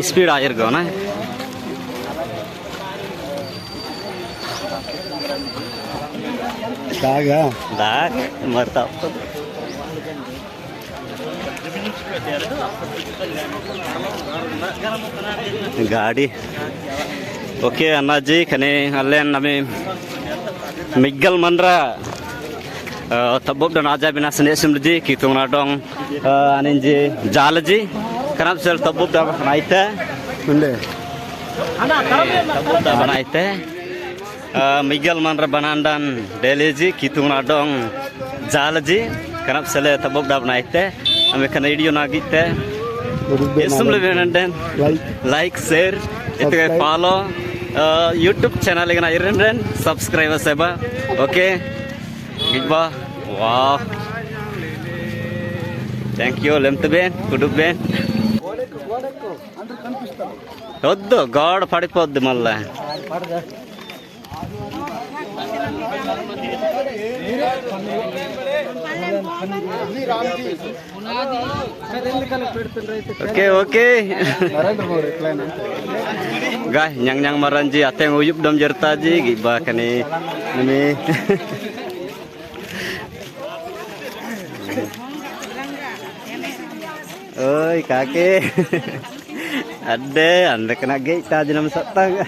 Speed ஆகிருக்கோண்ணா. दाग मरता गाड़ी ओके अन्नाजी खने अल्ले नमे मिग्गल Monera तब्बब dan aja bina sene simji kitung nadong aninji jalaji kanap sel tabbub da naite unde tabbub da naite Miguel Manra Banandan Deleji Kitung Nadong Jalaji Kanap Sele Tabok Dab Naite American Radio Nagite Isum Levenanden like share itu follow YouTube channel yang iren subscribe seba oke gitba wow thank you lemtben kudup ben roddo god padipoddu malla oke oke gah nyang maranji ateng uyup dom jertaji giba kani ini oi kaki anda kena gate tadi nam satang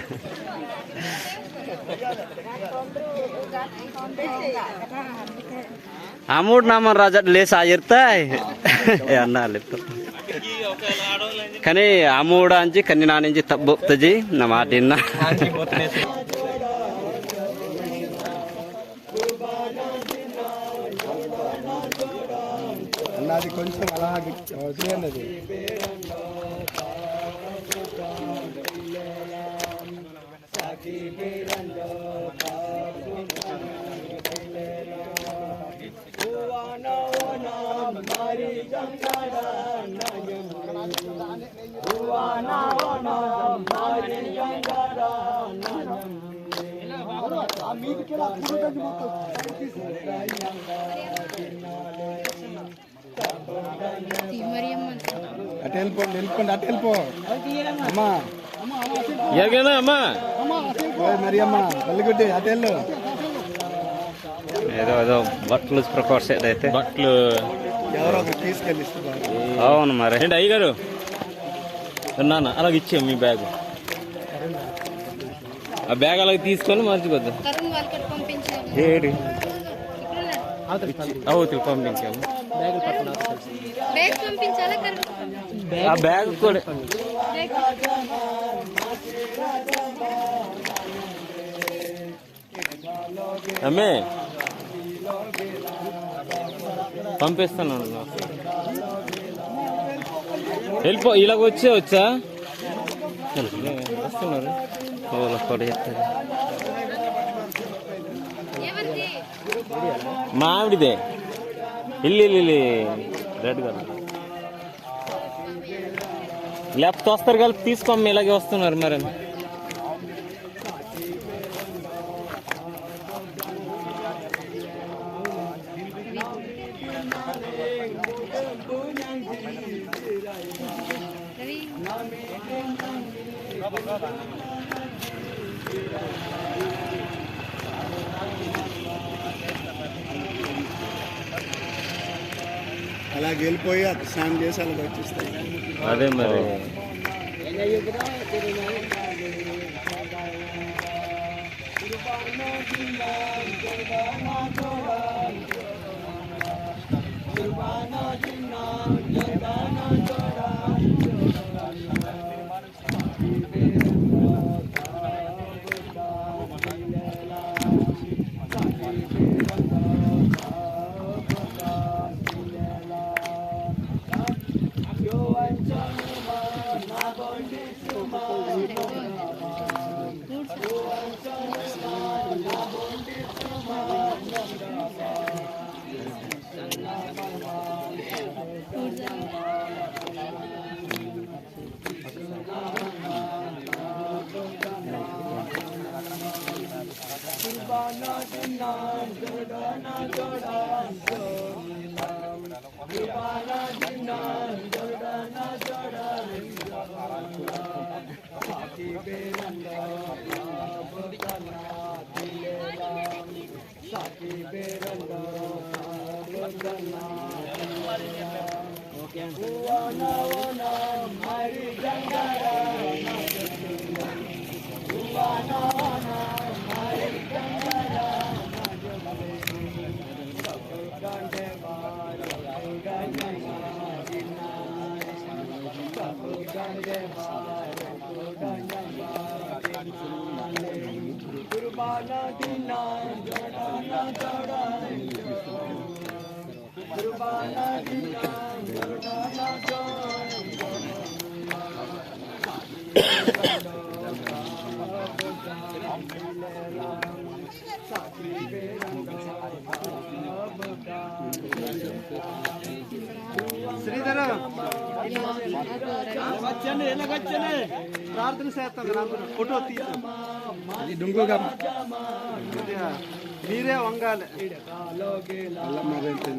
Amur nama raja les ayirtai ya na lepo kani amur anji kani naninji tabbuk taji nama dinna అన్నది కొంచెం అలాగే వదిలేనది వెళ్ళిపోండి అటు వెళ్ళిపో అమ్మా ఎలాగైనా అమ్మా మరి అమ్మా తల్లిగుడ్డి అటు వెళ్ళు ఏదో ఏదో బట్టలు ప్రకాశ్ అయితే బట్టలు ఎవరో తీసుకెళ్ళి అవును మరి ఏంటి అయ్యగారు నాన్న అలాగ ఇచ్చే మీ బ్యాగ్ ఆ బ్యాగ్ అలాగే తీసుకొని మర్చిపోద్దు ఏడి అవుతుంది పంపించాము ఆ బ్యాగ్ కూడా అమ్మే పంపిస్తాను వెళ్ళిపో ఇలాగ వచ్చా వస్తున్నారు కూడా చెప్తారు మామిడిదే ఇల్లు రెడ్ కదా లేకపోతే వస్తారు కలిపి తీసుకోమ్మ ఇలాగే వస్తున్నారు మరి అలాగే వెళ్ళిపోయి అక్కడ స్నానం చేసి అలా వచ్చేస్తాయి అదే మరి Jodana శ్రీధర వచ్చండి ఎలాగొచ్చండి ప్రార్థన చేస్తాం ఫోటో తీసాం అది డుంగుగా మీరే వంగాలి అలా మరేంటి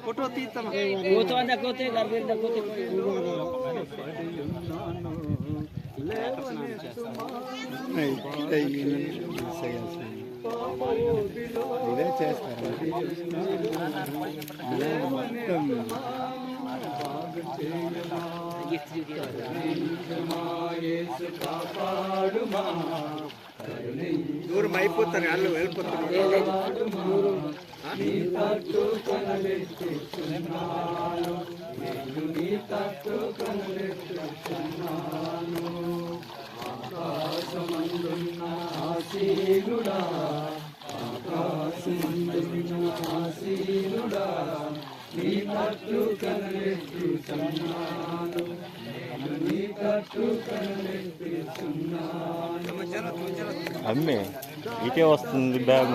ఫోటో తీస్తాం ఇదే చేస్తారు దూరం అయిపోతారు వాళ్ళు వెళ్ళిపోతారు అమ్మే ఇటే వస్తుంది బ్యాగ్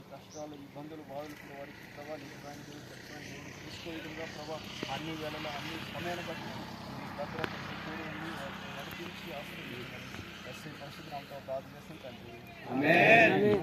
కష్టాలు ఇబ్బందులు బాధలు వారికి ప్రభావ తీసుకో విధంగా ప్రభావ అన్ని వేళలో అన్ని సమయాన్ని బట్టి భద్రత నడిపించి ఆశ్రయించాలి. పరిశుద్ధ ప్రార్థన చేస్తాం తండ్రి.